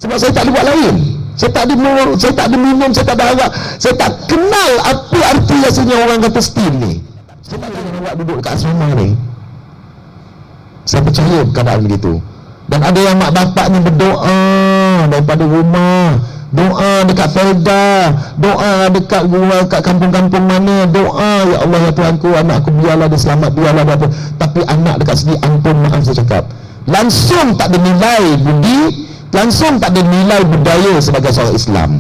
Sebab saya tak ada buat lain. Saya tak ada minum, saya tak ada arak. Saya tak kenal apa arti rasanya orang kata steam ni. Sebab dengan awak duduk dekat asrama ni, saya percaya keadaan begitu. Dan ada yang mak bapaknya berdoa daripada rumah, doa dekat Felda, doa dekat rumah, kat kampung-kampung mana, doa, ya Allah ya Tuhanku, anakku biarlah dia selamat, biarlah dia apa. Tapi anak dekat sini, ampun maaf saya cakap, langsung tak ada nilai budi, langsung tak ada nilai budaya sebagai seorang Islam.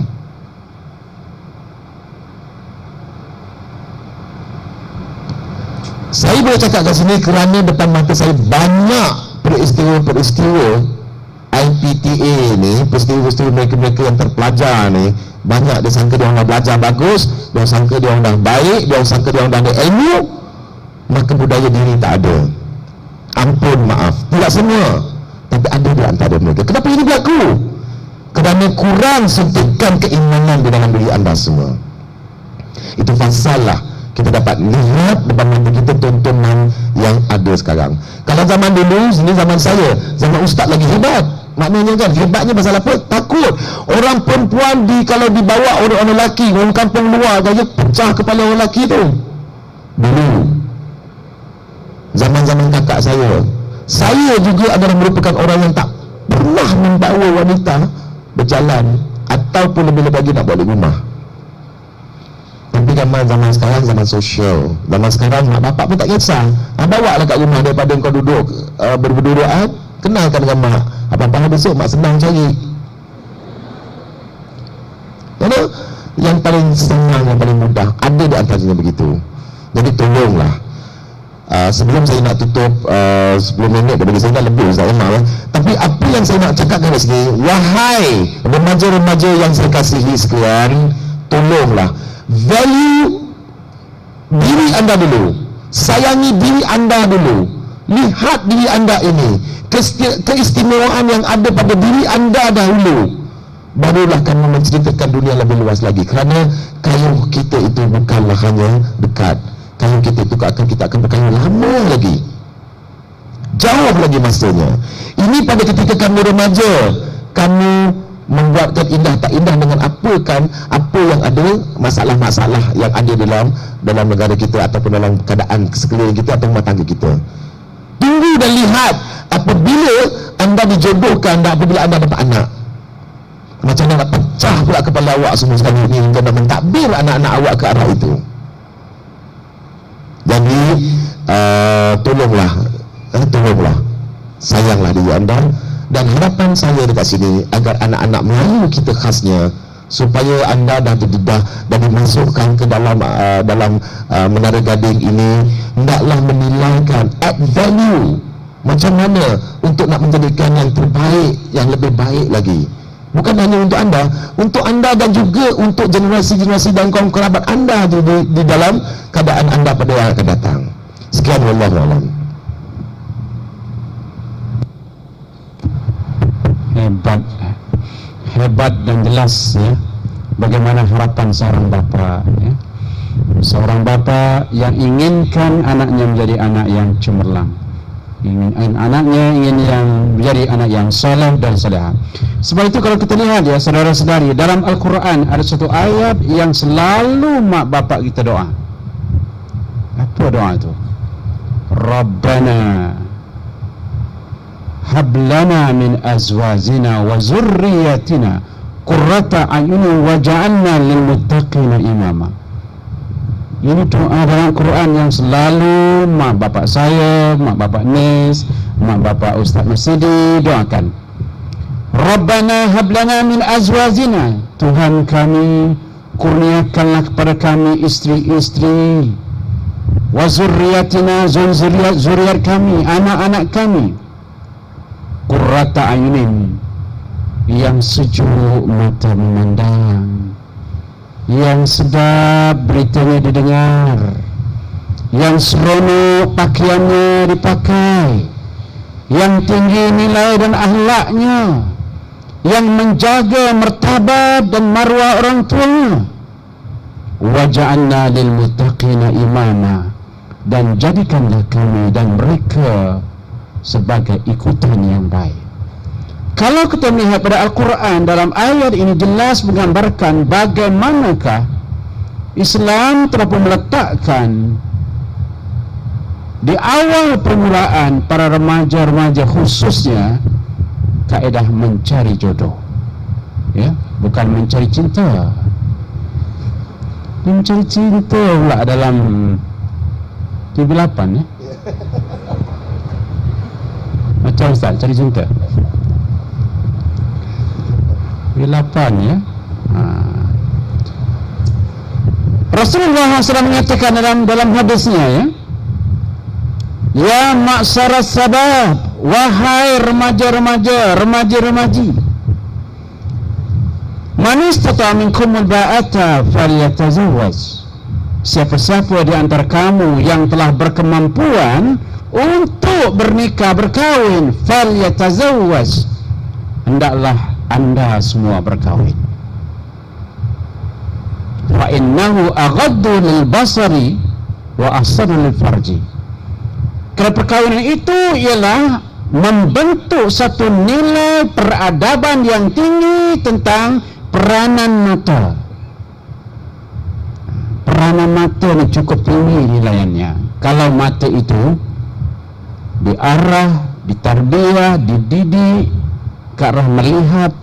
Saya boleh cakap kat sini kerana depan mata saya banyak peristiwa-peristiwa IPTA ni, peristiwa-peristiwa mereka-mereka yang terpelajar ni, banyak dia sangka dia orang dah belajar bagus, dia sangka dia orang dah baik, dia sangka dia orang dah ada ilmu, maka budaya diri tak ada. Ampun maaf, tidak semua, tapi ada di antara mereka. Kenapa ini berlaku? Kerana kurang suntikan keimanan di dalam diri anda semua. Itu masalah kita dapat lihat depan mata kita tontonan yang ada sekarang. Kalau zaman dulu, ini zaman saya, zaman ustaz lagi hebat. Maknanya kan, hebatnya pasal apa? Takut orang perempuan kalau dibawa orang lelaki, orang kampung luar, dia pecah kepala orang lelaki tu. Dulu zaman-zaman kakak saya juga adalah merupakan orang yang tak pernah membawa wanita berjalan, ataupun lebih-lebih lagi nak balik rumah. Tapi zaman sekarang, zaman sosial, zaman sekarang mak bapak pun tak kisah, bawa lah kat rumah daripada kau duduk berdua-duaan, kenalkan dengan mak, apa-apa besok mak senang cari. Jadi yang paling senang, yang paling mudah ada di antaranya begitu. Jadi tolonglah, sebelum saya nak tutup 10 minit, bagi saya dah lebih Ustaz Imam, tapi apa yang saya nak cakapkan dari sini, wahai remaja-remaja yang saya kasihi sekalian, tolonglah value diri anda dulu, sayangi diri anda dulu, lihat diri anda ini, keistimewaan yang ada pada diri anda dahulu, barulah kamu menceritakan dunia lebih luas lagi. Kerana kayu kita itu bukanlah hanya dekat, kayu kita itu kita akan berkayu lama lagi, jauh lagi masanya. Ini pada ketika kamu remaja, kamu membuatkan indah tak indah dengan apa yang ada, masalah-masalah yang ada dalam negara kita ataupun dalam keadaan sekeliling kita atau rumah tangga kita. Tunggu dan lihat apabila anda dijodohkan dan apabila anda dapat anak, macam mana nak pecah pula kepala awak semua sekali ini hingga nak mentadbir anak-anak awak ke arah itu. Jadi tolonglah, sayanglah diri anda. Dan harapan saya dekat sini, agar anak-anak Melayu kita khasnya, supaya anda dah terdedah dan dimasukkan ke dalam Menara Gading ini, hendaklah menilaikan, add value, macam mana untuk nak menjadikan yang terbaik, yang lebih baik lagi. Bukan hanya untuk anda dan juga untuk generasi-generasi dan kaum kerabat anda di dalam keadaan anda pada yang akan datang. Sekian, wallahu a'lam. Hebat dan jelas ya, bagaimana harapan seorang bapa ya. Seorang bapa yang inginkan anaknya menjadi anak yang cemerlang, ingin menjadi anak yang saleh dan salehah. Sebab itu kalau kita lihat ya saudara-saudari, dalam Al-Quran ada satu ayat yang selalu mak bapak kita doa. Apa doa itu? Rabbana hablana min azwajina wa zurriyatina qurrata a'yunin waj'alna lil muttaqina imama. Ini doa dalam Quran yang selalu mak bapak saya, mak bapak Nis, mak bapak Ustaz Masidi doakan. Rabbana hablana min azwajina, Tuhan kami kurniakanlah kepada kami istri-istri, wa zurriyatina, zuriat kami, anak-anak kami, qurrata ayunin, yang sejuk mata memandang, yang sedap beritanya didengar, yang seronok pakaiannya dipakai, yang tinggi nilai dan akhlaknya, yang menjaga martabat dan marwah orang tua. Waja'alna lil muttaqina imama, dan jadikanlah kami dan mereka sebagai ikutan yang baik. Kalau kita melihat pada Al-Quran, dalam ayat ini jelas menggambarkan bagaimanakah Islam telah pun meletakkan di awal permulaan para remaja-remaja khususnya kaedah mencari jodoh, ya, bukan mencari cinta. Mencari cinta pula dalam TV8, ya. Macam Ustaz cari cinta TV8, ya. Rasulullah SAW mengatakan dalam hadisnya, ya, ya ma'syaras sabab, wahai remaja-remaja, remaji-remaji, man istata'a minkumul ba'ata falyatazawwaj. Siapa-siapa di antara kamu yang telah berkemampuan untuk bernikah, berkahwin, falyatazawwaj, hendaklah anda semua berkahwin. Fa innahu aghaddu lil basari wa ahsanu lil farji. Kerana perkahwinan itu ialah membentuk satu nilai peradaban yang tinggi tentang peranan mata. Peranan mata ni cukup tinggi nilainya. Kalau mata itu diarah, ditarbiyah, dididik ke arah melihat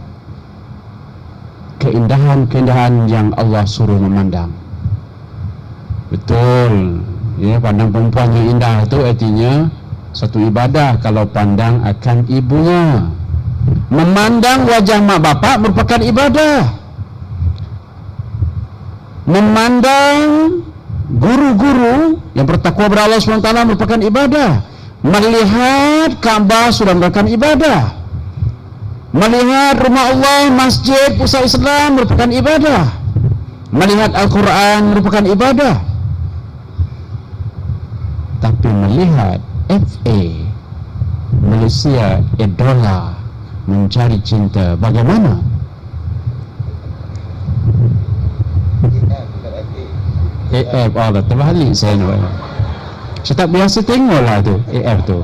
keindahan-keindahan yang Allah suruh memandang. Betul, ya, pandang perempuan yang indah itu artinya satu ibadah. Kalau pandang akan ibunya, memandang wajah mak bapak merupakan ibadah. Memandang guru-guru yang bertakwa kepada Allah SWT merupakan ibadah. Melihat Kaabah sudah merupakan ibadah. Melihat rumah Allah, masjid, pusat Islam merupakan ibadah. Melihat Al-Quran merupakan ibadah. Tapi melihat FA, Malaysia Idola, mencari cinta, bagaimana? AF, Allah terbalik saya nak. Saya tak biasa tengok lah tu AF tu,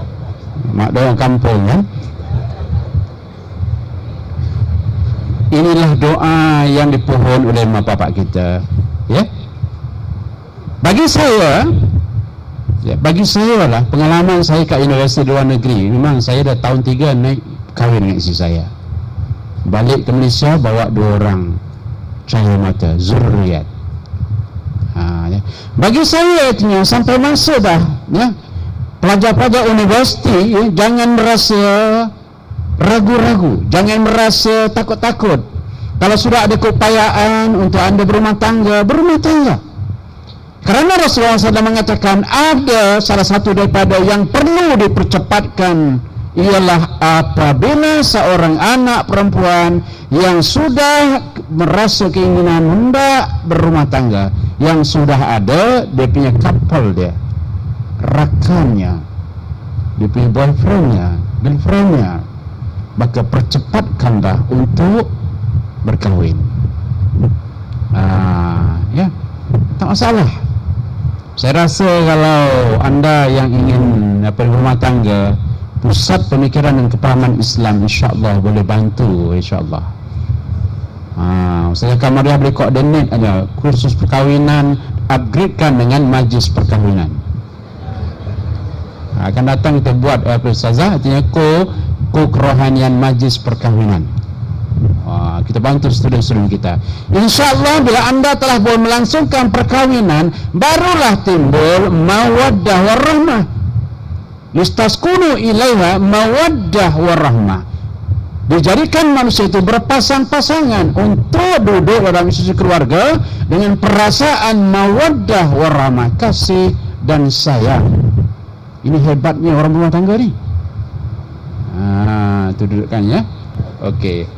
mak dia orang kampung, kan. Inilah doa yang dipohon oleh mak bapak kita, ya. Bagi saya lah, pengalaman saya kat universiti luar negeri, memang saya dah tahun 3 naik kahwin dengan isteri saya. Balik ke Malaysia bawa 2 orang cahaya mata, zuriat. Ya. Bagi saya artinya sampai masa dah, ya, pelajar-pelajar universiti, ya, jangan merasa ragu-ragu, jangan merasa takut-takut. Kalau sudah ada keupayaan untuk anda berumah tangga, berumah tangga. Kerana Rasulullah SAW mengatakan ada salah satu daripada yang perlu dipercepatkan, ialah apabila seorang anak perempuan yang sudah merasa keinginan hendak berumah tangga, yang sudah ada dia punya couple, dia rakannya, dia punya boyfriendnya, girlfriendnya, maka percepatkanlah untuk berkahwin. Ya, tak masalah. Saya rasa kalau anda yang ingin berumah tangga, pusat pemikiran dan kepahaman Islam insya-Allah boleh bantu, insya-Allah. Saya Kamariah boleh koordinat ada kursus perkahwinan, upgradekan dengan majlis perkahwinan. Akan datang kita buat Ustazah, artinya kerohanian majlis perkahwinan. Kita bantu student-student kita. InsyaAllah bila anda telah boleh melangsungkan perkahwinan, barulah timbul mawaddah warahmah. Yustaskunu ilaiha mawaddah warahmah. Dijadikan manusia itu berpasang-pasangan untuk duduk dalam institusi keluarga dengan perasaan mawaddah warahmah, kasih dan sayang. Ini hebatnya orang rumah tangga ni. Itu dudukkan, ya. Okey.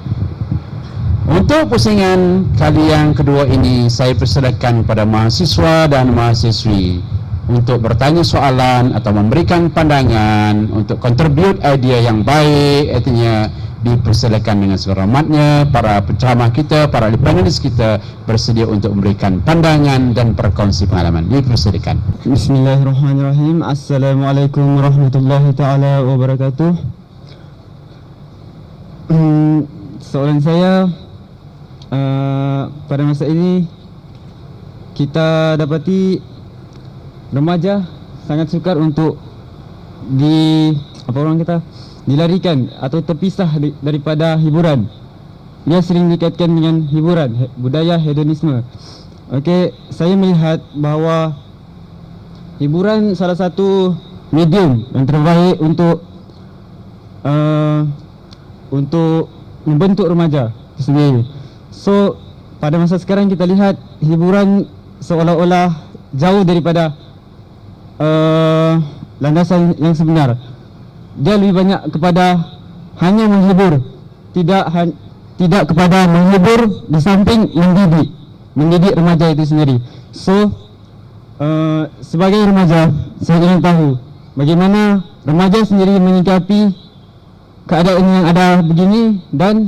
Untuk pusingan kali yang kedua ini, saya persilakan kepada mahasiswa dan mahasiswi untuk bertanya soalan atau memberikan pandangan, untuk contribute idea yang baik. Artinya dipersilakan dengan sehormatnya. Para penceramah kita, para panelis kita bersedia untuk memberikan pandangan dan berkongsi pengalaman. Dipersilakan. Soalan saya, pada masa ini kita dapati remaja sangat sukar untuk dilarikan atau terpisah daripada hiburan. Ia sering dikaitkan dengan hiburan, budaya hedonisme. Okey, saya melihat bahawa hiburan salah satu medium yang terbaik untuk membentuk remaja itu sendiri. So, pada masa sekarang kita lihat hiburan seolah-olah jauh daripada landasan yang sebenar. Dia lebih banyak kepada hanya menghibur, tidak kepada menghibur di samping mendidik remaja itu sendiri. So, sebagai remaja, saya ingin tahu bagaimana remaja sendiri menyikapi keadaan yang ada begini dan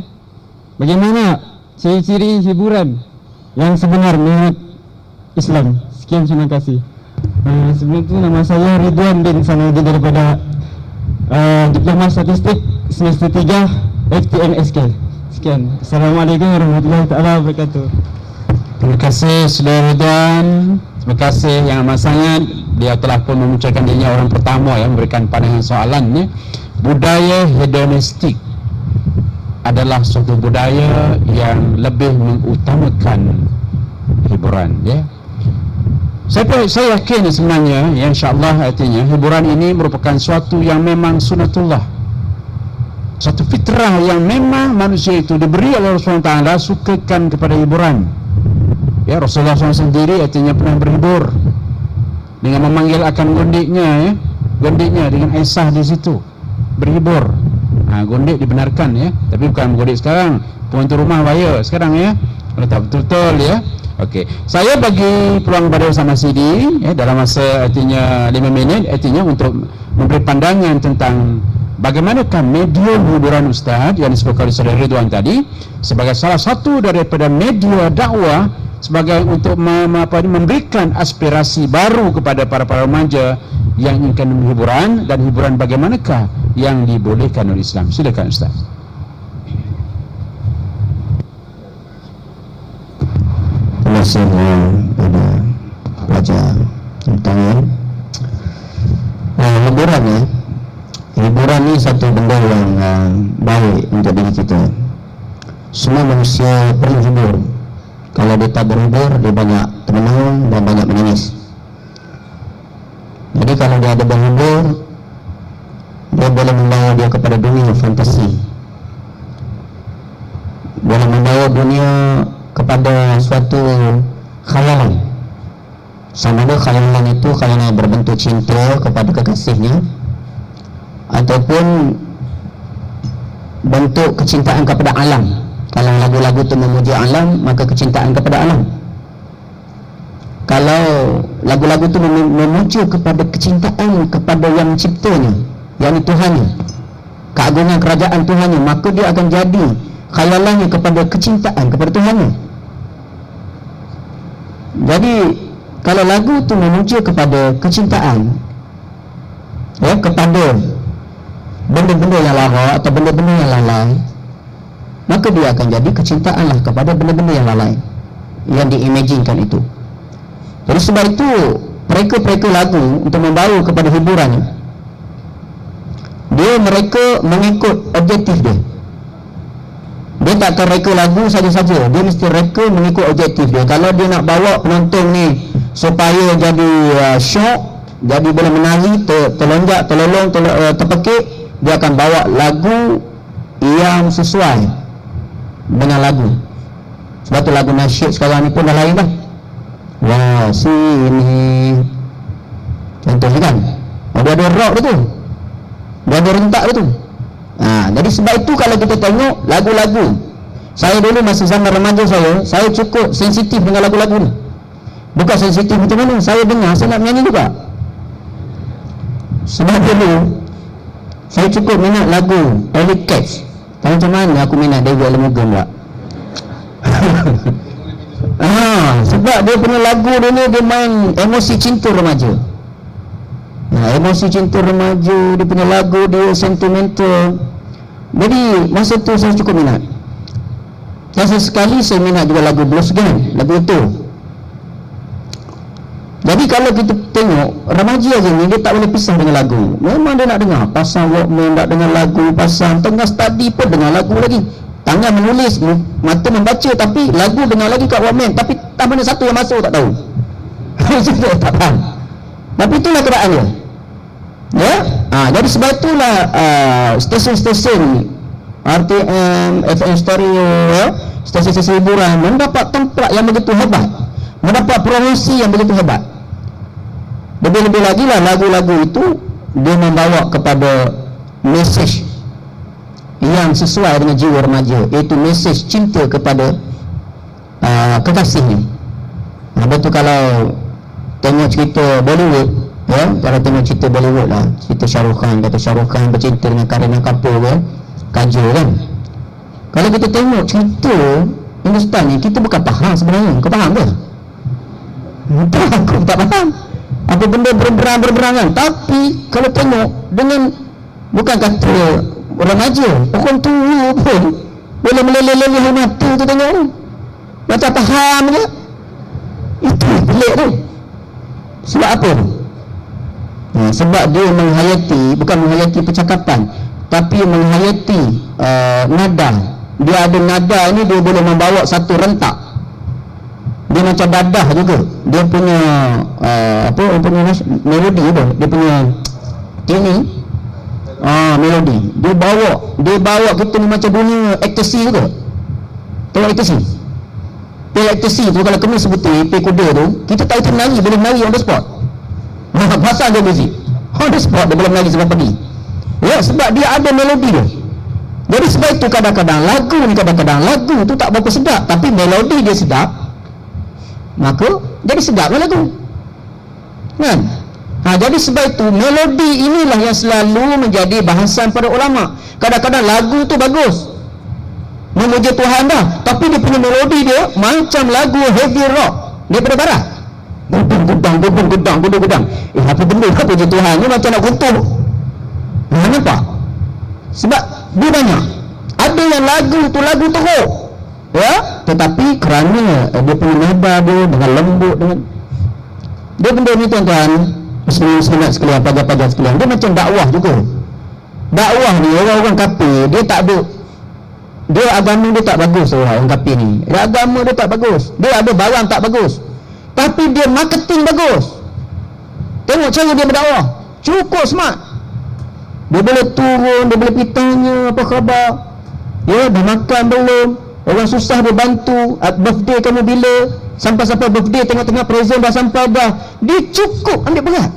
bagaimana ciri-ciri hiburan yang sebenar menurut Islam. Sekian, terima kasih. Sebelum itu, nama saya Ridwan bin Sanadi daripada Diploma Statistik semester 3 FTMSK. Sekian. Assalamualaikum warahmatullahi wabarakatuh. Terima kasih Saudara Ridwan. Terima kasih yang amat sangat. Dia telah pun memunculkan dirinya orang pertama yang memberikan pandangan soalannya. Budaya hedonistik adalah suatu budaya yang lebih mengutamakan hiburan, ya. Saya yakin sebenarnya, ya, insyaAllah artinya hiburan ini merupakan suatu yang memang sunatullah, satu fitrah yang memang manusia itu diberi oleh Rasulullah SWT sukakan kepada hiburan. Ya, Rasulullah SAW sendiri artinya pernah berhibur dengan memanggil akan gondiknya, ya, gondiknya dengan Aisyah di situ berhibur. Gondik dibenarkan, ya, tapi bukan gondik sekarang. Penguntur rumah bayar sekarang, ya, kalau tak betul-betul, ya. Okey, saya bagi peluang kepada Ustaz Masidi, ya, dalam masa artinya 5 minit artinya untuk memberi pandangan tentang bagaimanakah medium hiburan Ustaz yang disebutkan oleh Saudara Ridwan tadi sebagai salah satu daripada media dakwah sebagai untuk memberikan aspirasi baru kepada para remaja yang ingin hiburan, dan hiburan bagaimanakah yang dibolehkan oleh Islam. Silakan Ustaz. Semua pada pelajar tentang hiburan, ya. Hiburan ni satu benda yang baik untuk diri kita. Semua manusia perlu hibur. Kalau dia tak berhibur, dia banyak termenung dan banyak menangis. Jadi kalau dia ada berhibur, dia boleh membawa dia kepada dunia fantasi, boleh membawa dunia kepada suatu khayalan. Sama ada khayalan itu khayalan berbentuk cinta kepada kekasihnya, ataupun bentuk kecintaan kepada alam. Kalau lagu-lagu itu memuji alam, maka kecintaan kepada alam. Kalau lagu-lagu itu memuji kepada kecintaan kepada yang menciptanya, yang Tuhannya, keagungan kerajaan Tuhannya, maka dia akan jadi khayalannya kepada kecintaan kepada Tuhannya. Jadi kalau lagu itu memuji kepada kecintaan, ya, kepada benda-benda yang lara atau benda-benda yang lalai, maka dia akan jadi kecintaanlah kepada benda-benda yang lalai yang diimaginkan itu. Jadi sebab itu mereka lagu untuk membawa kepada hiburan, mereka mengikut objektif dia. Dia tak akan reka lagu saja-saja, dia mesti reka mengikut objektif dia. Kalau dia nak bawa penonton ni supaya jadi syok, jadi boleh menari, terlonjak, terlolong, terpekik, dia akan bawa lagu yang sesuai dengan lagu. Sebab tu lagu nasyid sekarang ni pun dah lain dah. Wah, sini contohnya kan, dia ada rock dia tu, dia ada rentak dia tu. Jadi sebab itu kalau kita tengok lagu-lagu, saya dulu masa zaman remaja saya cukup sensitif dengan lagu-lagu ni. Bukan sensitif macam mana, saya dengar, saya nak menyanyi juga. Sebab dulu saya cukup minat lagu Ellie Cats. Tahu macam mana aku minat David Alamugan tak? Sebab dia punya lagu dulu dia main emosi cinta remaja. Emosi cinta remaja, dia punya lagu dia sentimental. Jadi masa tu saya cukup minat. Dan sesekali saya minat juga lagu blues gang, lagu itu. Jadi kalau kita tengok remaja je ni, dia tak boleh pisah dengan lagu. Memang dia nak dengar, pasang Walkman nak dengar lagu, pasang tengah study pun dengar lagu lagi. Tangan menulis, mata membaca, tapi lagu dengar lagi kat Walkman. Tapi tak mana satu yang masuk tak tahu. Dia tak faham. Tapi itulah keadaan dia. Ya, jadi sebab itulah stesen-stesen RTM, FM stereo, ya, stesen-stesen hiburan mendapat tempat yang begitu hebat, mendapat promosi yang begitu hebat. Lebih-lebih lagi lah lagu-lagu itu dia membawa kepada mesej yang sesuai dengan jiwa remaja, iaitu mesej cinta kepada kekasihnya. Betul kalau tengok cerita Bollywood, ya, kalau tengok cerita Bollywood lah, cerita Shah Rukh Khan, kata Shah Rukh Khan bercinta dengan Kareena Kapoor kan, Kajol kan. Kalau kita tengok cerita Hindustan ni, kita bukan faham sebenarnya. Kau faham ke? Aku tak faham apa benda berberang-berberangan. Tapi kalau tengok dengan, bukan kata remaja, orang tua pun boleh meleleh-leleh mata tu tengok tu, macam faham je. Itu pelik tu. Sebab apa tu? Sebab dia menghayati, bukan menghayati percakapan, tapi menghayati nada. Dia ada nada ni, dia boleh membawa satu rentak. Dia macam dadah juga. Dia punya dia punya melodi tu, dia punya ini melodi. Dia bawa kita ni macam dunia ecstasy juga. Tengok ecstasy. Ecstasy tu kalau kena sebuti kuda tu, kita tak itu menari, boleh menari on the spot. Pasal dia muzik on the spot, dia boleh menari sebab pergi. Ya, sebab dia ada melodi dia. Jadi sebab itu kadang-kadang lagu tu tak berapa sedap, tapi melodi dia sedap, maka jadi sedaplah lagu kan. Jadi sebab itu melodi inilah yang selalu menjadi bahasan para ulama. Kadang-kadang lagu tu bagus, memuji Tuhan dah, tapi dia punya melodi dia macam lagu heavy rock daripada barat. Gudang. Apa benda kau puji Tuhan ni macam nak runtuh. Nampak? Sebab dia banyak. Ada yang lagu tu lagu teruk, ya, tetapi kerana dia punya nada dia dengan lembut, dengan dia benda ni tuan-tuan, muslim-muslimat sekalian, pelajar-pelajar sekalian, dia macam dakwah juga. Dakwah ni orang-orang kafir, dia tak ada, dia agama dia tak bagus. Orang kafir ni, dia agama dia tak bagus, dia ada barang tak bagus, tapi dia marketing bagus. Tengok cara dia berdakwah, cukup smart. Dia boleh turun, dia boleh pergi tanya apa khabar, ya, dah makan belum, orang susah dia bantu, birthday kamu bila, sampai-sampai birthday tengah-tengah present dah sampai dah, dia cukup ambil berat.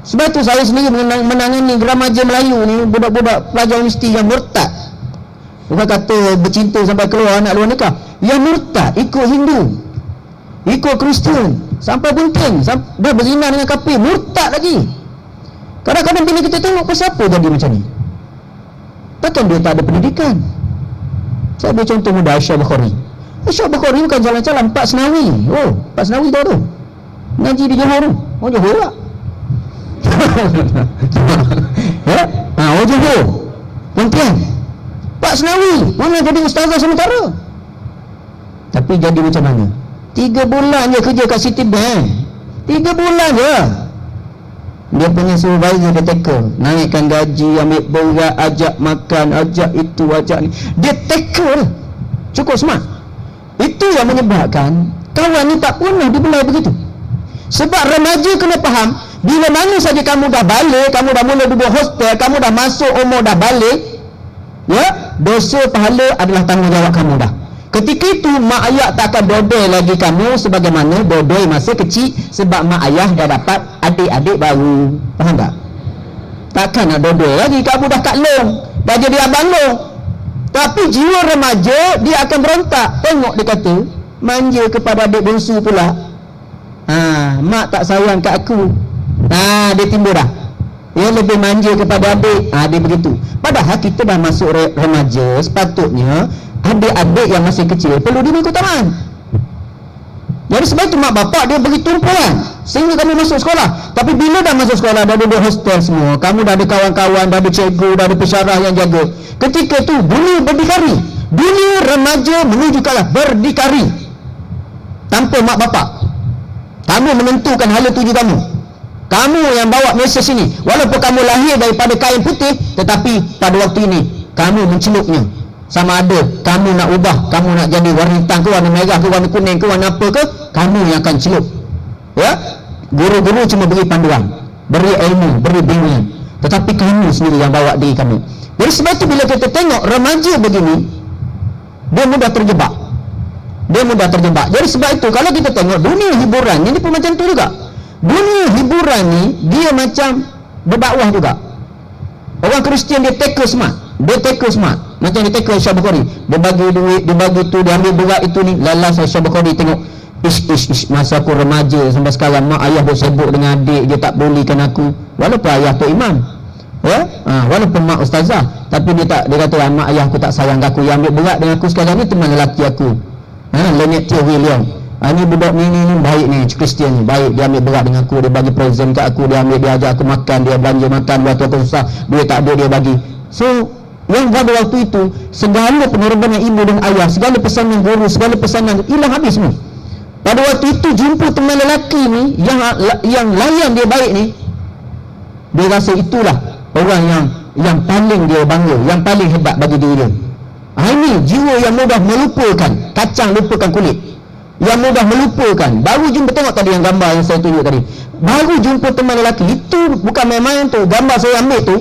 Sebab tu saya sendiri menangani remaja Melayu ni, budak-budak pelajar universiti yang murtad, bukan kata bercinta sampai keluar anak luar nikah, yang murtad, ikut Hindu, ikut Kristian, sampai bunting, dah berzina dengan kafir, murtad lagi. Kadang-kadang bila kita tengok, pasal apa jadi macam ni? Takkan dia tak ada pendidikan? Saya ambil contoh mudah, Aisyah Bukhari. Aisyah Bukhari bukan jalan-jalan, Pak Senawi. Oh, Pak Senawi tahu tu, ngaji di Johor tu. Oh, Johor tak? Ya? Oh, Johor, Pontian. Pak Senawi mana jadi ustazah sementara, tapi jadi macam mana? 3 bulan je kerja kat Citibank, 3 bulan je. Dia punya supervisor dia tackle, naikkan gaji, ambil berat, ajak makan, ajak itu, ajak ni, dia tackle. Cukup smart. Itu yang menyebabkan kawan ni tak pernah dibelai begitu. Sebab remaja kena faham, bila mana saja kamu dah balik, kamu dah mula duduk hostel, kamu dah masuk umur dah balik, ya, dosa pahala adalah tanggungjawab kamu dah. Ketika itu mak ayah tak akan dodoi lagi kamu sebagaimana dodoi masa kecil, sebab mak ayah dah dapat adik-adik baru. Faham tak? Takkan nak dodoi lagi, kamu dah kat long, dah jadi abang long. Tapi jiwa remaja dia akan berontak. Tengok dia kata manja kepada adik bongsu pula. Mak tak sayang kat aku. Dia timbul dah, dia lebih manja kepada adik. Dia begitu. Padahal kita dah masuk remaja, sepatutnya adik-adik yang masih kecil perlu diberi keutamaan. Jadi sebab itu mak bapak dia bagi tumpuan sehingga kamu masuk sekolah. Tapi bila dah masuk sekolah, dah duduk hostel semua, kamu dah ada kawan-kawan, dah ada cikgu, dah ada pensyarah yang jaga. Ketika tu dunia berdikari, dunia remaja menuju ke arah berdikari tanpa mak bapak. Kamu menentukan hala tuju kamu. Kamu yang bawa mesej ini. Walaupun kamu lahir daripada kain putih, tetapi pada waktu ini kamu mencelupnya. Sama ada kamu nak ubah, kamu nak jadi warna hitam ke, warna merah ke, warna kuning ke, warna apa ke, kamu yang akan celup. Ya, guru-guru cuma beri panduan, beri ilmu, beri bimbingan, tetapi kamu sendiri yang bawa diri kamu. Jadi sebab itu bila kita tengok remaja begini, dia mudah terjebak. Dia mudah terjebak. Jadi sebab itu kalau kita tengok dunia hiburan ini pun macam tu juga. Dunia hiburan ni dia macam berdakwah juga. Orang Kristian dia tackle smart. Dia tackle smart. Macam dia tackle Syah Bukhari. Dia bagi duit, dia bagi tu, dia ambil berat itu ni. Lalas Syah Bukhari tengok, ish, masa aku remaja sampai sekarang mak ayah dia sibuk dengan adik, dia tak bolehin aku. Walaupun ayah tu imam. Ya? Walaupun mak ustazah, tapi dia kata mak ayah aku tak sayang aku. Yang ambil berat dengan aku sekarang ni teman lelaki aku. Lynette T. William. Ni budak ni baik ni, Kristian ni baik, dia ambil berat dengan aku, dia bagi present kat aku, dia ambil, dia ajak aku makan, dia belanja makan, buat aku susah, duit tak ada dia bagi. So yang pada waktu itu segala pengorbanan ibu dan ayah, segala pesanan guru, segala pesanan hilang habis semua. Pada waktu itu jumpa teman lelaki ni yang layan dia baik ni, dia rasa itulah orang yang paling dia bangga, yang paling hebat bagi diri dia. Ini jiwa yang mudah melupakan, kacang lupakan kulit, yang mudah melupakan. Baru jumpa, tengok tadi yang gambar yang saya tunjuk tadi, baru jumpa teman lelaki itu, bukan main-main tu. Gambar saya ambil tu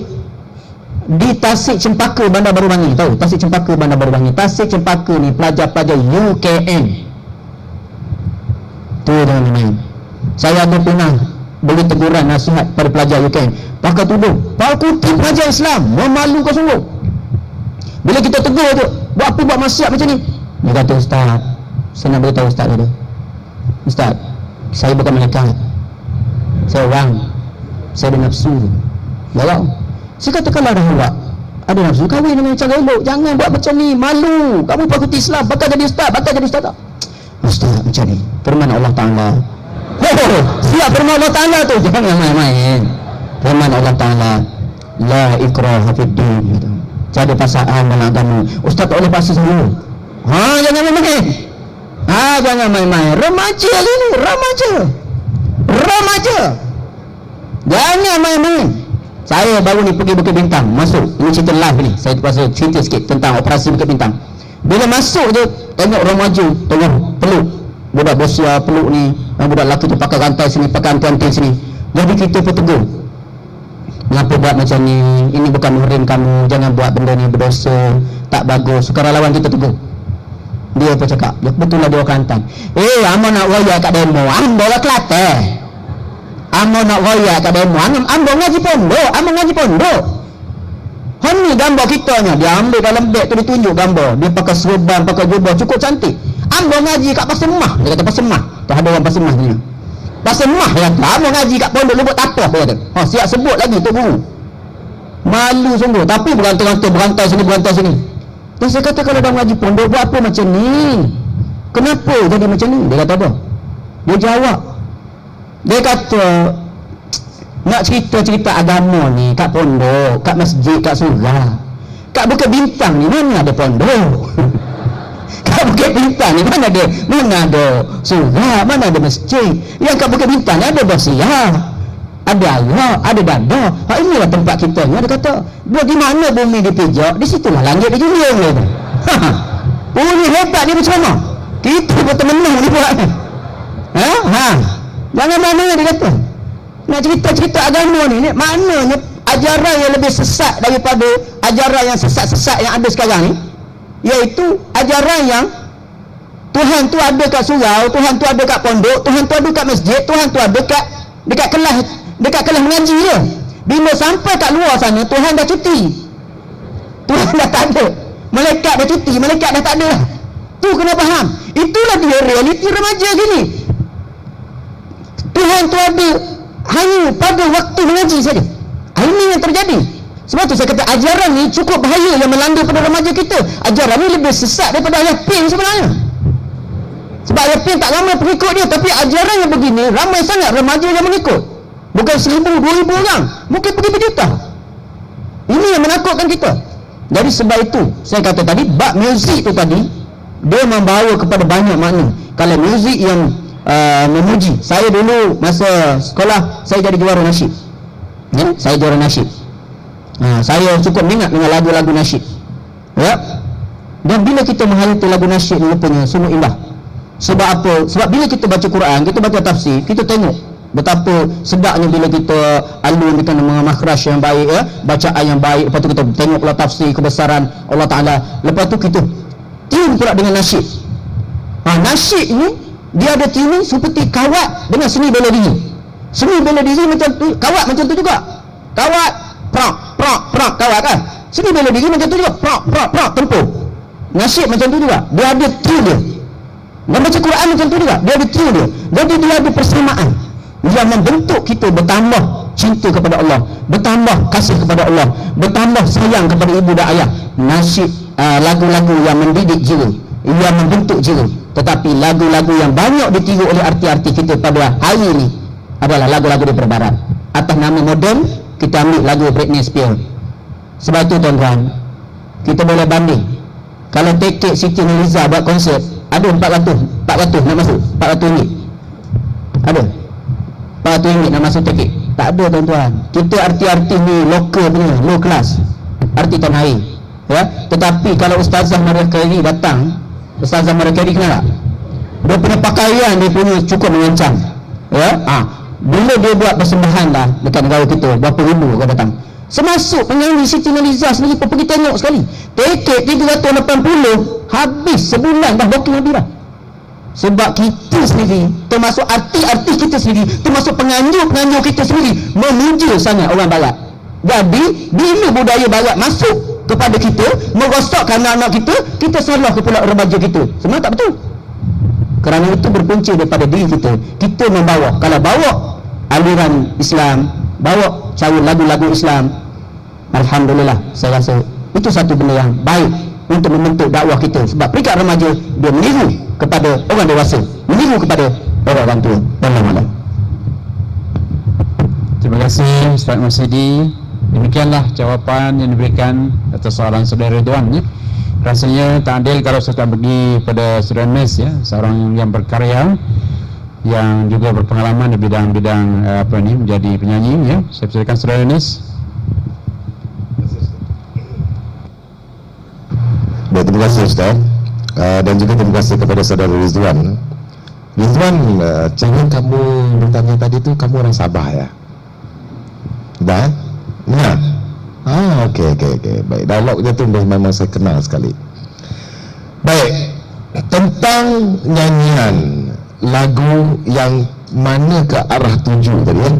di Tasik Cempaka Bandar Baru Bangi. Tahu Tasik Cempaka Bandar Baru Bangi? Tasik Cempaka ni pelajar-pelajar UKM tu, jangan main. Saya ada pernah beri teguran nasihat pada pelajar UKM, pakai tudung, pakai pelajar Islam, memalukan sungguh. Bila kita tegur tu, buat apa buat maksiat macam ni? Dia kata, Ustaz, saya nak beritahu Ustaz dia. Ustaz, saya bukan malaikat, saya orang, saya ada nafsu. Ya, saya kata kalau ada awak ada nafsu, kahwin dengan cara elok, jangan buat macam ni, malu. Kamu fakulti Islam, bakal jadi ustaz, bakal jadi ustaz tak? Ustaz macam ni, firman Allah Ta'ala. Siap firman Allah Ta'ala tu, jangan main-main. Firman Allah Ta'ala, la ikraha fid din. Tiada paksaan dalam agama. Ustaz tak boleh paksa saya. Jangan main-main. Jangan main-main. Remaja ini, remaja. Jangan main-main. Saya baru ni pergi Bukit Bintang, masuk. Ini cerita live ni. Saya terpaksa cerita sikit tentang operasi Bukit Bintang. Bila masuk je, tengok remaja tengah peluk. Budak Bosnia peluk ni, budak lelaki tu pakai rantai sini, pakai anting-anting sini. Jadi kita pun tegur, mengapa buat macam ni? Ini bukan muhrim kamu, jangan buat benda ni, berdosa, tak bagus. Sukarelawan kita tegur. Dia pun cakap, betul lah dia orang Kelantan. Amo nak royak kat demo, ambo lah Kelantan. Amo nak royak kat demo, ambo ngaji pondok. Ni gambar kitanya, dia ambil dalam beg tu, ditunjuk gambar. Dia pakai serban, pakai jubah, cukup cantik. Ambo ngaji kat Pasir Mah. Dia kata Pasir Mah, tak ada orang Pasir Mah ni. Pasir Mah dia kata, ambo ngaji kat pondok Lubuk Tapah, dia kata. Siap sebut lagi tu guru. Malu sungguh, tapi berantai sini. Dan saya kata, kalau dah ngaji pondok, buat apa macam ni? Kenapa jadi macam ni? Dia kata apa? Dia jawab, dia kata, nak cerita agama ni kat pondok, kat masjid, kat surau. Kat Bukit Bintang ni mana ada pondok? Kat Bukit Bintang ni mana ada surau, mana ada masjid. Yang kat Bukit Bintang ni ada bersiah, ada Allah, ada dada. Inilah tempat kita ni. Dia kata, di mana bumi dipijak, di situlah langit dijunjung. Ini hebat ni macam mana? Kita betul menang ni buat ni. Jangan mana dia kata. Nak cerita agama ni, maknanya ajaran yang lebih sesat daripada ajaran yang sesat-sesat yang ada sekarang ni, iaitu ajaran yang Tuhan tu ada kat surau, Tuhan tu ada kat pondok, Tuhan tu ada kat masjid, Tuhan tu ada dekat kelas mengaji dia. Bila sampai kat luar sana, Tuhan dah cuti, Tuhan dah tak ada, malaikat dah cuti, malaikat dah tak ada lah. Tu kena faham. Itulah dia realiti remaja gini. Tuhan tu ada hanya pada waktu mengaji saja. Ini yang terjadi. Sebab tu saya kata ajaran ni cukup bahaya yang melanda pada remaja kita. Ajaran ni lebih sesat daripada ayat pin sebenarnya. Sebab Yapin tak ramai pengikut dia, tapi ajaran yang begini ramai sangat remaja yang mengikut. Bukan 1,000, 2,000 orang, mungkin pergi berjuta. Ini yang menakutkan kita. Jadi sebab itu saya kata tadi, bab muzik tu tadi dia membawa kepada banyak makna. Kalau muzik yang memuji, saya dulu masa sekolah saya jadi juara nasyid. Ya, saya juara nasyid. Saya cukup minat dengan lagu-lagu nasyid. Ya. Dan bila kita menghayati lagu nasyid ni rupanya semua indah. Sebab apa? Sebab bila kita baca Quran, kita baca tafsir, kita tengok betapa sedapnya bila kita alun dengan makhraj yang baik, ya, bacaan yang baik. Lepas tu kita tengok pula tafsir kebesaran Allah Ta'ala. Lepas tu kita tune pula dengan nasyid. Nasyid ni dia ada tuning seperti kawat dengan seni bela diri. Seni bela diri macam tu, kawat macam tu juga. Kawat prak prak prak kawat kan. Seni bela diri macam tu juga, prak prak prak tempur. Nasyid macam tu juga, dia ada tune dia. Dan baca Quran macam tu juga, dia ada tune dia. Jadi dia ada persamaan yang membentuk kita bertambah cinta kepada Allah, bertambah kasih kepada Allah, bertambah sayang kepada ibu dan ayah. Nasyid, lagu-lagu yang mendidik jiwa, yang membentuk jiwa. Tetapi lagu-lagu yang banyak ditiru oleh arti-arti kita pada hari ini adalah lagu-lagu daripada barat. Atas nama moden, kita ambil lagu Britney Spears. Sebab itu tuan-tuan, kita boleh banding. Kalau tiket Siti Nurhaliza buat konsert, ada 400 nak masuk, 400 ringgit. Ada 400 ringgit nak masuk tiket. Tak ada tuan-tuan. Kita arti-arti ni lokal punya, low class, arti tanah air, ya. Tetapi kalau Ustazah Mariah Carey datang, Ustazah Mariah Carey kenal tak? Dia punya pakaian dia punya cukup mengancam, ya. Bila dia buat persembahan lah dekat negara kita, berapa ribu orang datang. Semasuk penyanyi Siti Nurhaliza sendiri pun pergi tengok sekali. Tiket 380 habis sebulan dah booking habis dah. Sebab kita sendiri, termasuk artis-artis kita sendiri, termasuk penganjur-penganjur kita sendiri memuja sangat orang barat. Jadi bila budaya barat masuk kepada kita, merosakkan anak-anak kita, kita salah pula remaja kita. Semua tak betul. Kerana itu berpunca daripada diri kita. Kita membawa, kalau bawa aliran Islam, bawa cara lagu-lagu Islam, alhamdulillah, saya rasa itu satu benda yang baik untuk membentuk dakwah kita. Sebab peringkat remaja dia meniru kepada orang dewasa, meniru kepada orang tua. Wallahu. Terima kasih Ustaz Marsidi. Demikianlah jawapan yang diberikan atas soalan saudara Ridwan, ya. Rasanya tak adil kalau saya tak pergi pada saudara Nes, ya, seorang yang berkarya, yang juga berpengalaman di bidang-bidang menjadi penyanyi, ya. Saya persilakan saudara Nes. Baik, terima kasih Ustaz. Dan juga terima kasih kepada saudara Rizwan. Rizwan, cara kamu bertanya tadi tu kamu orang Sabah, ya? Dah? Nah. Okey. Baik, dialog dia tu memang saya kenal sekali. Baik, tentang nyanyian lagu yang mana ke arah tuju tadi, ya?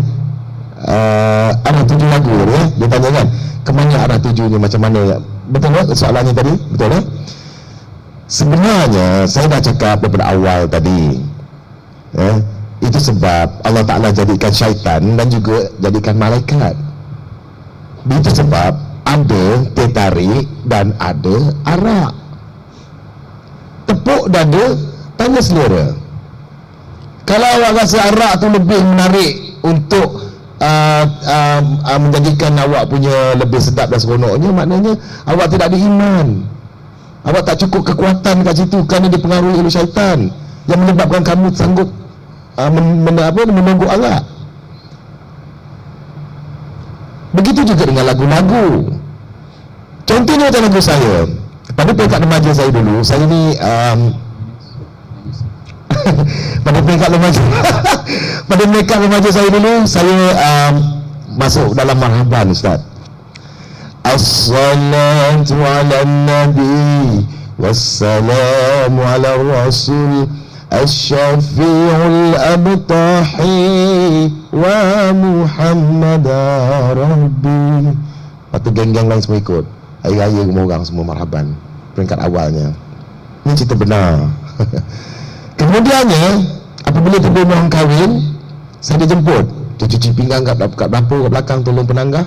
Arah tuju lagu tadi, ya? Dia tanya kan, ke mana arah tujunya, macam mana, ya? Betul tak soalannya tadi? Betul tak? Sebenarnya saya dah cakap daripada awal tadi, ya, itu sebab Allah Ta'ala jadikan syaitan dan juga jadikan malaikat. Itu sebab ada teh tarik dan ada arak. Tepuk dada, tanya selera. Kalau awak rasa arak tu lebih menarik untuk menjadikan awak punya lebih sedap dan seronoknya, maknanya awak tidak ada iman. Awak tak cukup kekuatan kat situ kerana dipengaruhi oleh syaitan yang menyebabkan kamu sanggup menunggu arak. Begitu juga dengan lagu-lagu. Contohnya macam lagu saya. Pada peringkat remaja saya dulu, saya ni pada peringkat remaja saya dulu, saya masuk dalam marhaban, Ustaz. As-salatu ala nabi wassalamu ala rasul Asy-Syafi'ul Abtahi wa Muhammad Rabbi. Lepas tu geng-geng lain semua ikut. Hari raya semua orang semua marhaban. Peringkat awalnya. Ini cerita benar. Kemudiannya, apabila tiba mohon kahwin, saya dijemput. Dia cuci pinggang kat dapur, kat belakang, tolong penanggah.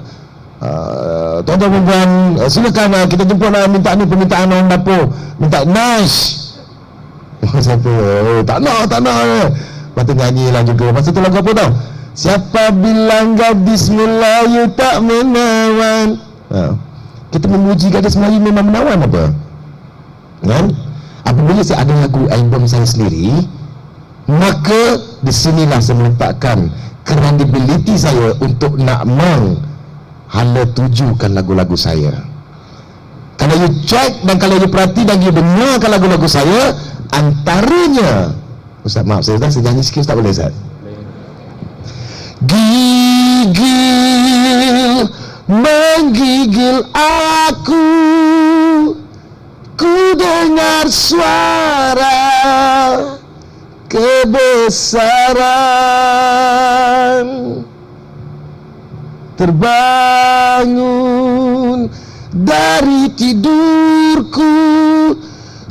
Tuan-tuan perempuan, silakan kita jemput lah, minta ni permintaan orang dapur. Minta nice. Siapa? Oh, tak nak. Lepas tu nyanyi lah juga. Masa tu lagu apa tau? Siapa bilang gadis Melayu tak menawan? Kita memuji gadis Melayu memang menawan apa? Kan? Apabila saya ada lagu album saya sendiri, maka di sinilah saya meletakkan credibility saya untuk nak hala tujukan lagu-lagu saya. Kalau you check dan kalau you perhati dan you dengarkan lagu-lagu saya, antaranya, Ustaz maaf saya nyanyi sikit, tak boleh Ustaz? Gigil menggigil aku, ku dengar suara kebesaran, terbangun dari tidurku,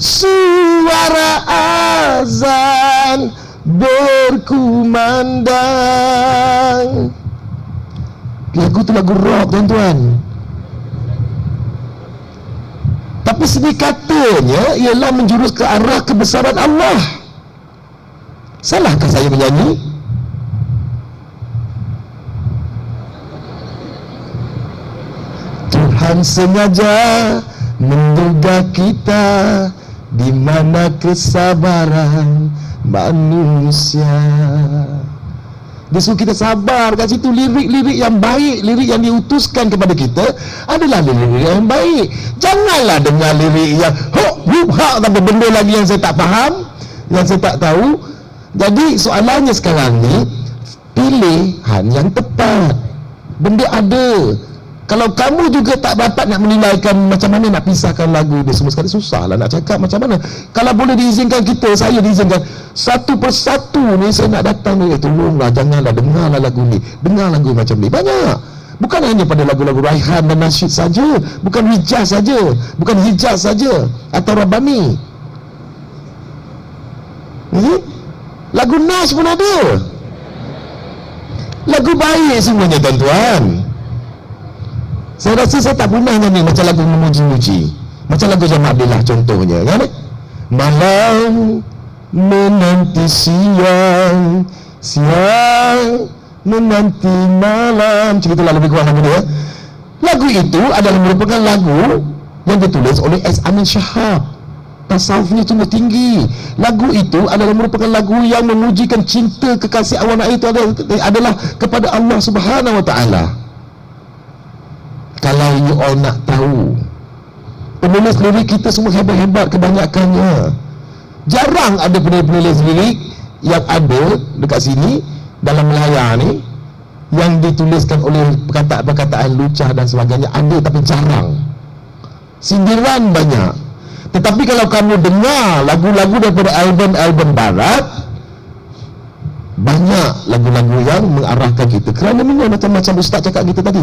suara azan berkumandang. Lagu tu lagu rock tuan-tuan, tapi seni katanya ialah menjurus ke arah kebesaran Allah. Salahkah saya menyanyi? Tuhan sengaja menduga kita, di mana kesabaran manusia. Dia suruh kita sabar kat situ. Lirik-lirik yang baik, lirik yang diutuskan kepada kita adalah lirik yang baik. Janganlah dengar lirik yang hak tanpa benda lagi yang saya tak faham, yang saya tak tahu. Jadi soalannya sekarang ni, pilihan yang tepat. Benda ada. Kalau kamu juga tak dapat nak menilaikan macam mana nak pisahkan lagu dia semua sekali, susahlah nak cakap macam mana. Kalau boleh diizinkan kita, saya diizinkan satu persatu ni, saya nak datang ni, tolonglah, janganlah, dengarlah lagu ni, dengar lagu macam ni. Banyak. Bukan hanya pada lagu-lagu Raihan dan Nasyid saja, bukan Hijaz saja, bukan Hijaz saja atau Rabbani. Lagu Nas pun ada. Lagu baik semuanya tuan-tuan. Saya rasa saya tak pernah nyanyi macam lagu memuji-muji, macam lagu Jamal Abdillah contohnya, kan? Malam menanti siang, siang menanti malam, ceritalah lebih kurang lagu dia. Lagu itu adalah merupakan lagu yang ditulis oleh S. Amin Shahab. Tasawufnya cuma tinggi. Lagu itu adalah merupakan lagu yang memujikan cinta kekasih awana itu adalah kepada Allah Subhanahu Wa Taala. Kalau you all nak tahu, penulis lirik kita semua hebat-hebat kebanyakannya. Jarang ada penulis lirik yang ada dekat sini dalam Melaya ni yang dituliskan oleh perkataan-perkataan lucah dan sebagainya. Ada tapi jarang. Sindiran banyak. Tetapi kalau kamu dengar lagu-lagu daripada album-album barat, banyak lagu-lagu yang mengarahkan kita. Kerana memang macam-macam ustaz cakap kita tadi,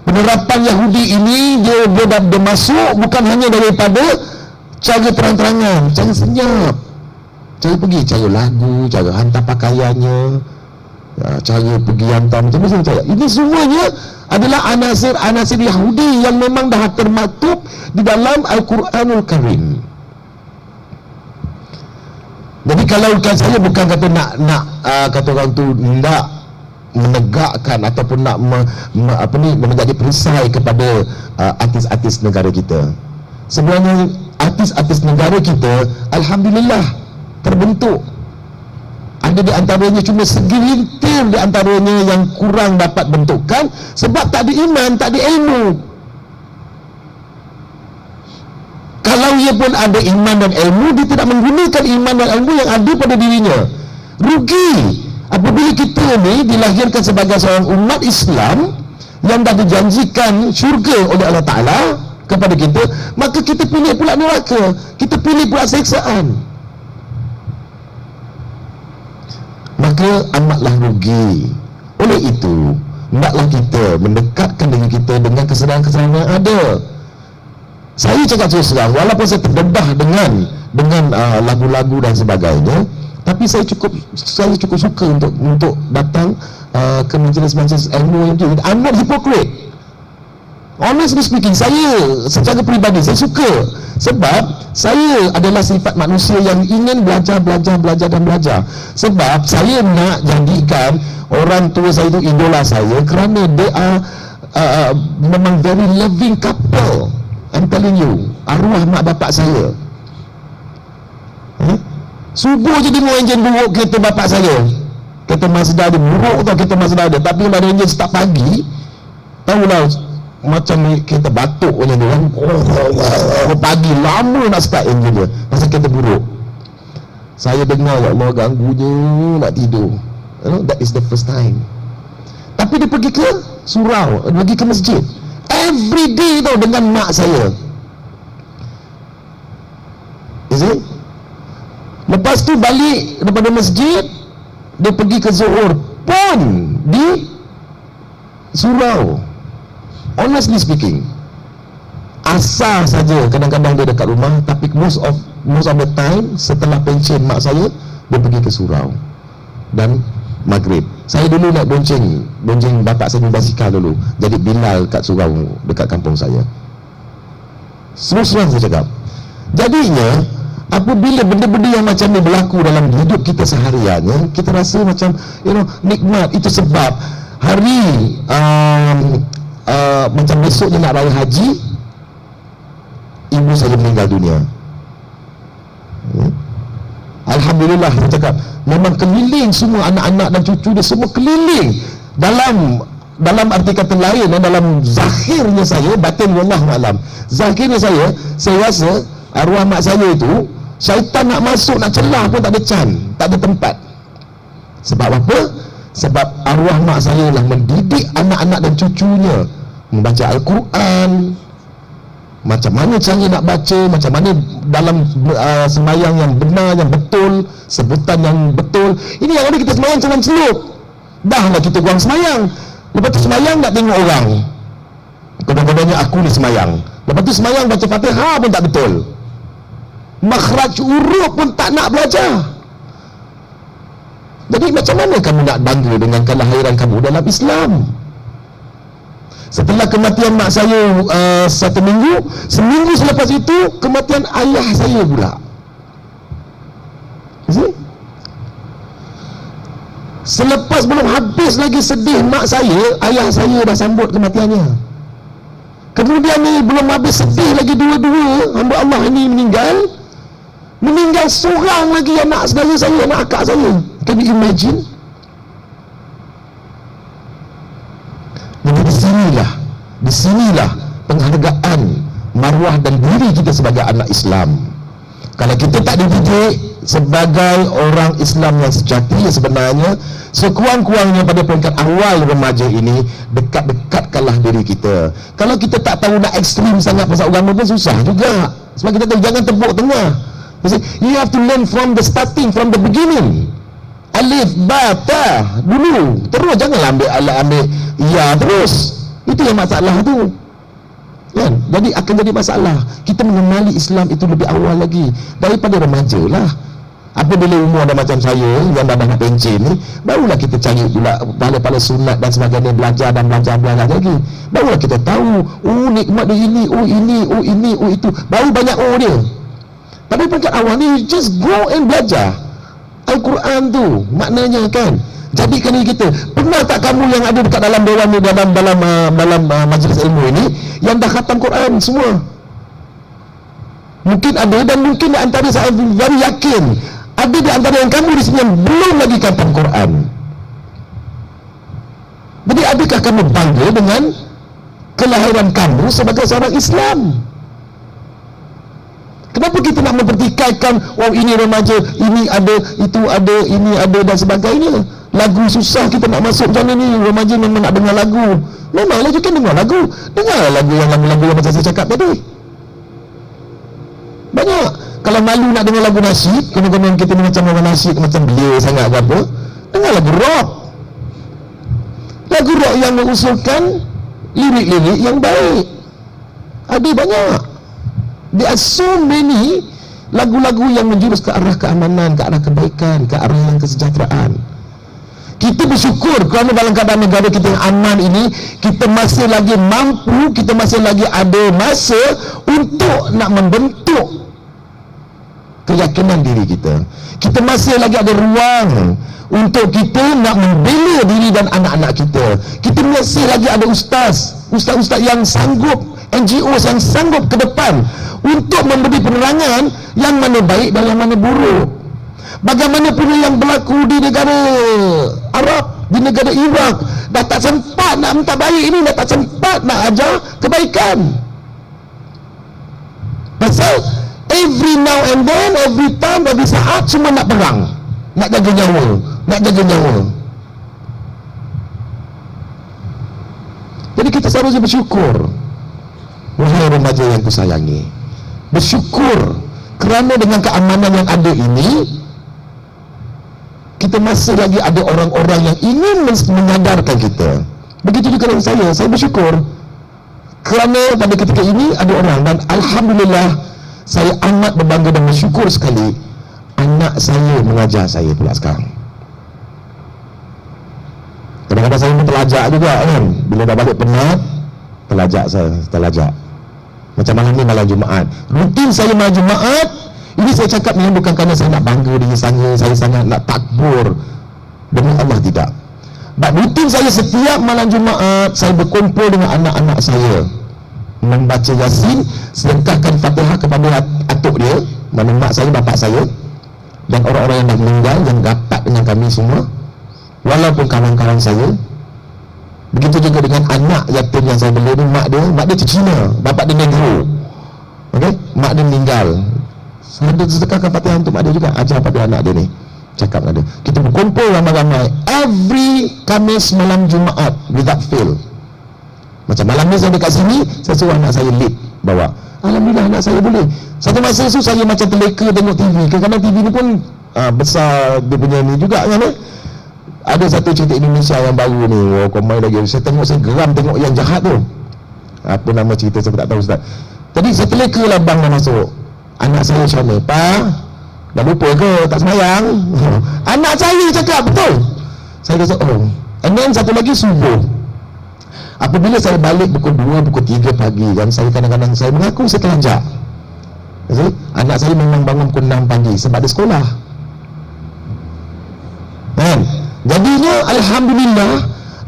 penerapan Yahudi ini dia masuk bukan hanya daripada cara terang-terangan, cara senyap, cara pergi, cara lagu, cara hantar pakaiannya, cara pergi hantar macam-macam cara. Ini semuanya adalah anasir-anasir Yahudi yang memang dah termaktub di dalam Al-Quranul Karim. Jadi kalau saya bukan kata nak kata orang tu nak menegakkan ataupun nak menjadi perisai kepada artis-artis negara kita. Sebenarnya artis-artis negara kita alhamdulillah terbentuk. Ada di antaranya cuma segelintir di antaranya yang kurang dapat bentukan sebab tak ada iman, tak ada ilmu. Kalau ia pun ada iman dan ilmu, dia tidak menggunakan iman dan ilmu yang ada pada dirinya. Rugi apabila kita ni dilahirkan sebagai seorang umat Islam yang dah dijanjikan syurga oleh Allah Ta'ala kepada kita, maka kita pilih pula neraka, kita pilih pula seksaan. Maka amatlah rugi. Oleh itu, hendaklah kita mendekatkan diri kita dengan kesenangan-kesenangan yang ada. Saya cakap terus terang, walaupun saya terdedah dengan lagu-lagu dan sebagainya, tapi saya cukup suka untuk datang ke majlis-majlis ilmu yang tu. I'm not hypocrite. Honestly speaking, saya secara peribadi saya suka, sebab saya adalah sifat manusia yang ingin belajar. Sebab saya nak jadikan orang tua saya itu idola saya, kerana they are memang very loving couple. I'm telling you, arwah mak bapak saya. Subuh je dengar enjin buruk kereta bapak saya, kereta Mazda dia buruk tau, kereta Mazda dia. Tapi kalau ada enjin start pagi, tahulah macam ni kereta batuk macam dia kan. Pagi lama nak start enjin dia pasal kereta buruk. Saya dengar, ya Allah, ganggunya nak tidur. That is the first time. Tapi dia pergi ke surau, dia pergi ke masjid every day tau dengan mak saya. Is it? Lepas tu balik daripada masjid, dia pergi ke Zuhur pun di surau. Honestly speaking, asal saja kadang-kadang dia dekat rumah, tapi most of the time setelah pencen mak saya, dia pergi ke surau dan maghrib. Saya dulu nak bonceng bapak saya basikal dulu, jadi Bilal kat surau dekat kampung saya. Terus-terang saya cakap, jadinya apabila benda-benda yang macam ni berlaku dalam hidup kita sehariannya, kita rasa macam nikmat. Itu sebab hari macam besok dia nak raya haji, ibu saya meninggal dunia. Alhamdulillah, saya cakap memang keliling semua anak-anak dan cucu dia, semua keliling. Dalam arti kata lain, dalam zahirnya saya, batin wallahu alam, zahirnya saya rasa arwah mak saya itu, syaitan nak masuk, nak celah pun tak ada tak ada tempat. Sebab apa? Sebab arwah mak saya lah mendidik anak-anak dan cucunya membaca Al-Quran, macam mana cara nak baca, macam mana dalam sembahyang yang benar, yang betul, sebutan yang betul. Ini yang ada kita sembahyang macam celup. Dah lah kita buang sembahyang, lepas tu sembahyang nak tengok orang, kadang-kadangnya aku ni sembahyang, lepas tu sembahyang baca Fatihah pun tak betul, makhraj huruf pun tak nak belajar. Jadi macam mana kamu nak bangga dengan kelahiran kamu dalam Islam? Setelah kematian mak saya seminggu selepas itu kematian ayah saya pula. Selepas belum habis lagi sedih mak saya, ayah saya dah sambut kematiannya. Kemudian ni belum habis sedih lagi, dua-dua hamba Allah ini meninggal seorang lagi anak saudara saya, anak akak saya. Can you imagine? Jadi di sinilah penghargaan maruah dan diri kita sebagai anak Islam. Kalau kita tak dididik sebagai orang Islam yang sejati sebenarnya, sekurang-kurangnya pada peringkat awal remaja ini, dekat-dekatkanlah diri kita. Kalau kita tak tahu nak ekstrim sangat pasal agama pun susah juga. Sebab kita tahu jangan tepuk tengah. You have to learn from the starting, from the beginning. Alif, ba, ta dulu, terus janganlah ambil ya terus. Itu yang masalah tu kan? Jadi akan jadi masalah. Kita mengenali Islam itu lebih awal lagi daripada remaja lah. Apabila umur dah macam saya yang dah nak pencen ni, barulah kita cari pula pahala-pahala sunat dan sebagainya, belajar lagi. Barulah kita tahu, nikmat dia ini, ini, itu. Baru banyak dia. Tapi peringkat awal ni, just go and belajar Al-Quran tu, maknanya kan. Jadikan diri kita. Pernah tak kamu yang ada dekat dalam dewan ni, dalam majlis ilmu ini, yang dah khatam Quran semua? Mungkin ada, dan mungkin di antara saya very yakin ada di antara yang kamu di sini yang belum lagi khatam Quran. Jadi adakah kamu bangga dengan kelahiran kamu sebagai seorang Islam? Kenapa kita nak mempertikaikan, ini remaja, ini ada, itu ada, ini ada dan sebagainya. Lagu susah kita nak masuk macam ni, remaja memang nak dengar lagu. Memanglah juga dengar lagu. Dengar lagu yang macam saya cakap tadi. Banyak. Kalau malu nak dengar lagu nasyid, kadang-kadang kita ni macam orang nasyid, macam belia sangat ke apa, dengar lagu rock. Lagu rock yang mengusulkan lirik-lirik yang baik. Ada banyak. There are so many lagu-lagu yang menjurus ke arah keamanan, ke arah kebaikan, ke arah yang kesejahteraan. Kita bersyukur kerana dalam keadaan negara kita yang aman ini, kita masih lagi mampu, kita masih lagi ada masa untuk nak membentuk keyakinan diri kita. Kita masih lagi ada ruang untuk kita nak membela diri dan anak-anak kita. Kita masih lagi ada ustaz yang sanggup, NGO yang sanggup ke depan untuk memberi penerangan yang mana baik dan yang mana buruk. Bagaimana pula yang berlaku di negara Arab, di negara Iraq, dah tak sempat nak minta baik ini, dah tak sempat nak ajar kebaikan. Pasal every now and then, every time, every saat semua nak perang, nak jaga nyawa. Jadi kita seharusnya bersyukur, wahai remaja yang kusayangi, bersyukur kerana dengan keamanan yang ada ini, kita masih lagi ada orang-orang yang ingin menyadarkan kita. Begitu juga dengan saya bersyukur kerana pada ketika ini ada orang, dan alhamdulillah saya amat berbangga dan bersyukur sekali anak saya mengajar saya pula sekarang. Kadang-kadang saya pun terlajak juga kan, bila dah balik penat terlajak. Macam malam ni malam Jumaat, rutin saya malam Jumaat. Ini saya cakap ni bukan kerana saya nak bangga diri saya sangat nak takbur, demi Allah, tidak. Rutin saya setiap malam Jumaat saya berkumpul dengan anak-anak saya, membaca Yasin, sedekahkan Fatihah kepada atuk dia, mana mak saya, bapak saya, dan orang-orang yang dah meninggal yang rapat dengan kami semua, walaupun kawan-kawan saya. Begitu juga dengan anak yatim yang saya bela ni, mak dia Cina, bapak dia Negro. Okey, mak dia meninggal. Saya sedekahkan Fatihah untuk mak dia juga, ajar pada anak dia ni, cakap dengan dia. Kita berkumpul ramai-ramai every Khamis malam Jumaat without fail. Macam malam ni saya dekat sini, saya suruh anak saya lead bawa. Alhamdulillah anak saya boleh. Satu masa tu saya macam terleka tengok TV. Kadang-kadang TV ni pun besar dia punya ni juga kan. Ada satu cerita Indonesia yang baru ni, komai lagi. Saya geram tengok yang jahat tu. Apa nama cerita saya tak tahu Ustaz. Tadi saya terleka lah bang dah masuk. Anak saya macam mana? Pa, dah lupa ke? Tak semayang? Anak saya cakap betul. Saya kata and then satu lagi subuh. Apabila saya balik pukul 2, pukul 3 pagi kan, saya kadang-kadang saya mengaku saya terlajak. Anak saya memang bangun pukul 6 pagi sebab dia sekolah kan. Jadinya alhamdulillah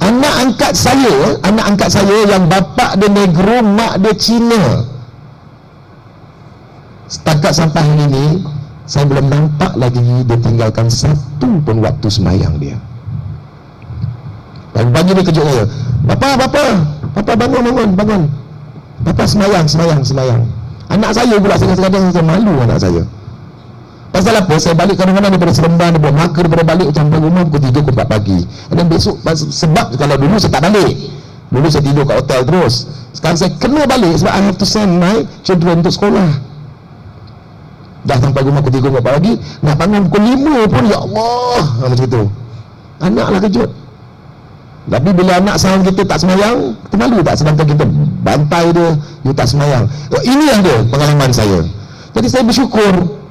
anak angkat saya yang bapak dia Negro, mak dia Cina, setakat sampai hari ini saya belum nampak lagi dia tinggalkan satu pun waktu sembahyang dia. Pagi-pagi dia kejut saya, Papa bangun. Papa sembahyang. Anak saya pula kadang-kadang saya malu anak saya. Pasal apa? Saya balik kadang-kadang daripada Seremban, daripada Melaka, daripada balik sampai rumah pukul 3 ke 4 pagi. Dan besok, sebab kalau dulu saya tak balik, dulu saya tidur kat hotel terus. Sekarang saya kena balik sebab I have to send my children untuk sekolah. Dah sampai rumah pukul 3 ke 4 pagi, nak bangun pukul 5 pun, ya Allah, macam itu. Anaklah kejut. Tapi bila anak sahabat kita tak semayang, kita malu tak? Sedangkan kita bantai dia, you tak semayang. Ini yang dia pengalaman saya. Jadi saya bersyukur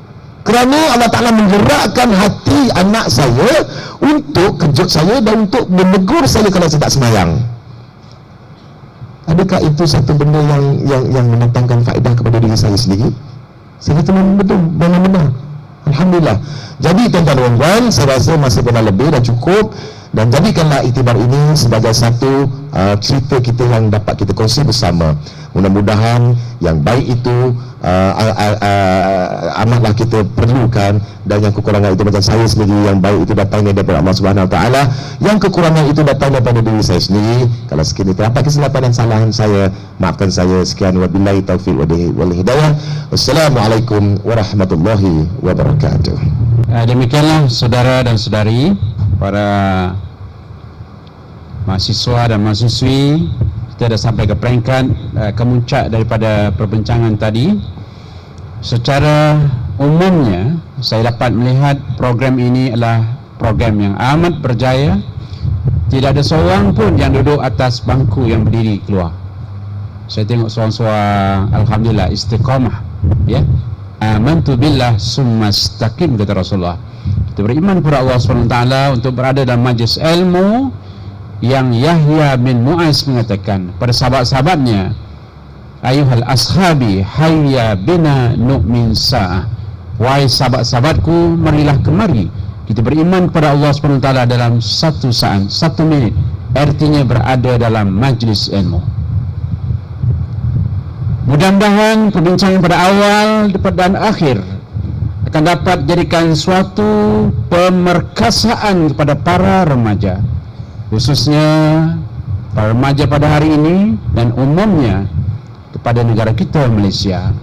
kerana Allah Ta'ala menggerakkan hati anak saya untuk kejut saya dan untuk menegur saya kalau saya tak semayang. Adakah itu satu benda yang mendatangkan faedah kepada diri saya sendiri? Saya kata memang betul, memang benar. Alhamdulillah. Jadi tuan-tuan dan puan, saya rasa masa pernah lebih dah cukup, dan jadikanlah iktibar ini sebagai satu cerita kita yang dapat kita kongsi bersama. Mudah-mudahan yang baik itu amatlah kita perlukan, dan yang kekurangan itu macam saya sendiri, yang baik itu datangnya daripada Allah Subhanahu Wa Taala, yang kekurangan itu datang daripada diri saya sendiri. Kalau sekiranya terdapat kesilapan dan kesalahan saya, maafkan saya. Sekian, wabillahi taufiq wal hidayah. Wassalamualaikum warahmatullahi wabarakatuh. Demikianlah saudara dan saudari, para mahasiswa dan mahasiswi, kita dah sampai ke peringkat kemuncak daripada perbincangan tadi. Secara umumnya saya dapat melihat program ini adalah program yang amat berjaya. Tidak ada seorang pun yang duduk atas bangku yang berdiri keluar. Saya tengok seorang-seorang alhamdulillah istiqamah, ya. Amantu billah summa istaqim, kata Rasulullah. Kita beriman kepada Allah SWT untuk berada dalam majlis ilmu yang Yahya bin Mu'az mengatakan pada sahabat-sahabatnya, ayuhal ashabi hayya bina nu'min sa'ah, wahai sahabat-sahabatku, marilah kemari kita beriman kepada Allah SWT dalam satu saat, 1 minit, artinya berada dalam majlis ilmu. Mudah-mudahan perbincangan pada awal dan akhir akan dapat jadikan suatu pemerkasaan kepada para remaja, khususnya para remaja pada hari ini dan umumnya kepada negara kita Malaysia.